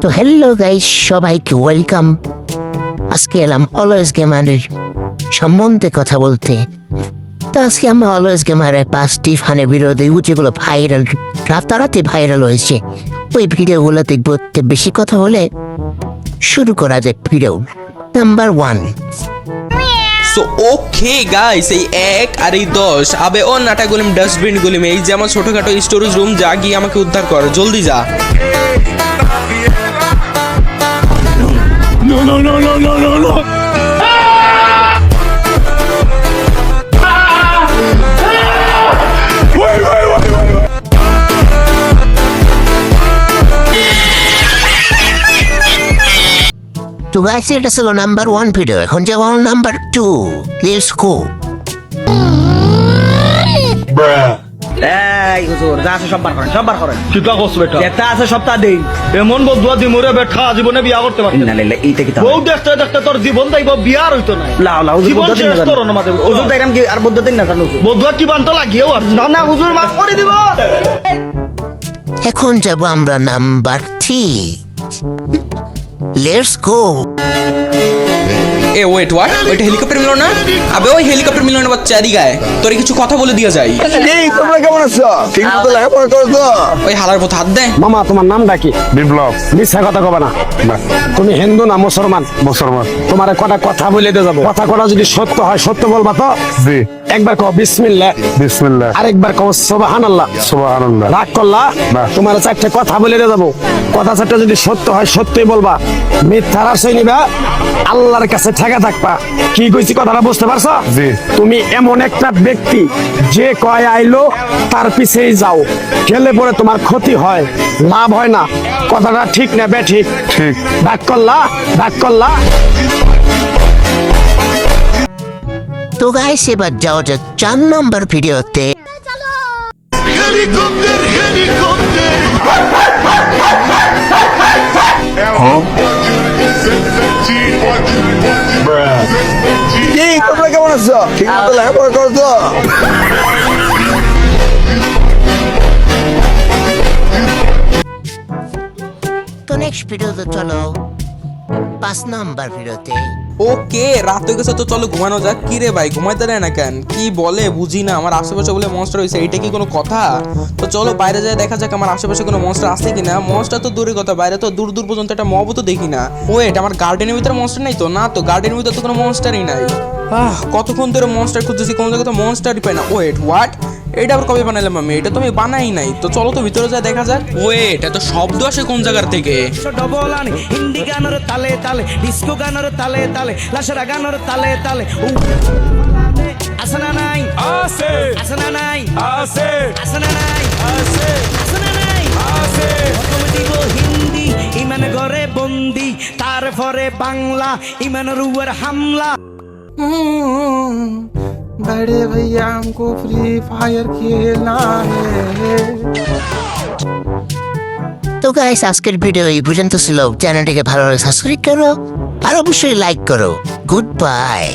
তো hello guys, সবাইকে welcome. আজকে এলাম অলওয়েজ গেমারের সম্বন্ধে কথা বলতে। তো আজকে আমরা অলওয়েজ গেমারের 5টি ফানের ভিডিও যেগুলো ভাইরাল, রাতারাতি ভাইরাল হয়েছে, ওই ভিডিওগুলো দেখবো। বেশি কথা হলে শুরু করা যায়। Video number 1। So okay guys, এই 1 আর এই 10 আবে ও নাটা গুলিম ডাস্টবিন গুলিম, এই যে আমার ছোটখাটো স্টোরেজ রুম, যা গিয়ে আমাকে উদ্ধার কর, জলদি যা। No, no, no, no, no, no, no. Wait. তো গাইস, এটা ছিল নাম্বার 1 ভিডিও। এখন যাবো নাম্বার 2। Let's go. এই হুজুর যা আছে সব বার করেন কিতা কস বেটা? যেটা আছে সবটা দেই। এমন বদুয়া দি মোরে বেটা জীবনে বিয়া করতে পারবি না। না না এইটা কি তা বউ দেখতে দেখতে তোর জীবন তাইব, বিয়ার হইতো না। লাও লাও হুজুর জীবন বদ্ধ দিন শেষ না করো না মাঝে হুজুর তাইরাম কি আর বদ্ধ দিন না জানো বদুয়া কি বান্ত লাগিয়েও আর না না হুজুর মাফ করে দিব। এখন যাব আমরা নাম্বার 3। Let's go. এ ওয়েট, হোয়াট? ওইটা হেলিকপ্টার মিলো না? আবে ওই হেলিকপ্টার মিলো না, বাচ্চা এদিকে আয়, তোরে কিছু কথা বলে দিয়ে যাই। এই তোমরা কেমন আছো? ঠিক মতো লেখাপড়া করো তো? ওই হালার পথ হাত দে। মামা তোমার নামটা কি? বিপ্লব। মিথ্যা কথা কবে না। তুমি হিন্দু না মুসলমান? মুসলমান। তোমার কটা কথা বলে দিয়ে যাবো। কথা কটা যদি সত্য হয় সত্য বলবা তো? জি। একবার কও বিসমিল্লাহ। বিসমিল্লাহ। আরেকবার কও সুবহানাল্লাহ। সুবহানাল্লাহ। রাগ করলা? না। তোমার 4টে কথা বলে দিয়ে যাবো। কথা 4টা যদি সত্য হয় সত্যই বলবা, মিথ্যার আশ্রয় নিবা, আল্লাহর কাছে ঠেকা থাকবা। কি কইছি কথাটা বুঝতে পারছো? জি। তুমি এমন একটা ব্যক্তি যে কয় আইলো তার পিছেই যাও, গেলে পরে তোমার ক্ষতি হয়, লাভ হয় না। কথাটা ঠিক না বে? ঠিক। ঠিক। ডাক করলা। তো গাইস, এবার যাওয়া যাক 4 নম্বর ভিডিওতে। এই তোমরা কেমন আছো? ঠিক মতো লেখাপড়া করো তো? তো নেক্সট ভিডিওতে চলো 5 নম্বর ভিডিওতে। ওকে, রাত হয়ে গেছে, তো চলো ঘুমানো যাক। কি রে ভাই, ঘুমাইতে দেয় না কেন? কি বলে বুঝি না। আমার আশেপাশে বলে মনস্টার হয়েছে, এটা কি কোনো কথা? তো চলো বাইরে যায় দেখা যাক আমার আশেপাশে কোনো মনস্টার আছে কিনা। মনস্টার তো দূরের কথা, বাইরে তো দূর দূর পর্যন্ত একটা মবও তো দেখি না। ওয়েট, আমার গার্ডেনের ভিতরে মনস্টার নাই তো? না তো, গার্ডেনের ভিতরে তো কোনো মনস্টারই নাই। কতক্ষণ ধরে মনস্টার খুঁজতেছি, কোনো জায়গায় তো মনস্টারই পাই না। Wait, what? এটা আবার কবে বানাইলাম আমি? এটা তো আমি বানাই নাই। তো চলো তো ভিতরে যায় দেখা যাক। ওয়েট, এত শব্দ আসে কোন জায়গার থেকে? ডবল আনে হিন্দি গানের তালে তালে, ডিস্কো গানের তালে তালে, লাশরা গানের তালে তালে। আসনা নাই আছে, আসনা নাই আছে, আসনা নাই আছে, আসনা নাই আছে। প্রথম দিব হিন্দি, ইমান ঘরে বন্দি, তারপরে বাংলা, ইমানের উপর হামলা। बड़े भैया हमको फ्री फायर खेलना है। তো গাইস, আজকের ভিডিও এই পর্যন্ত ছিল। চ্যানেলটিকে ভালো লাগে সাবস্ক্রাইব করো আর অবশ্যই লাইক করো। Good bye.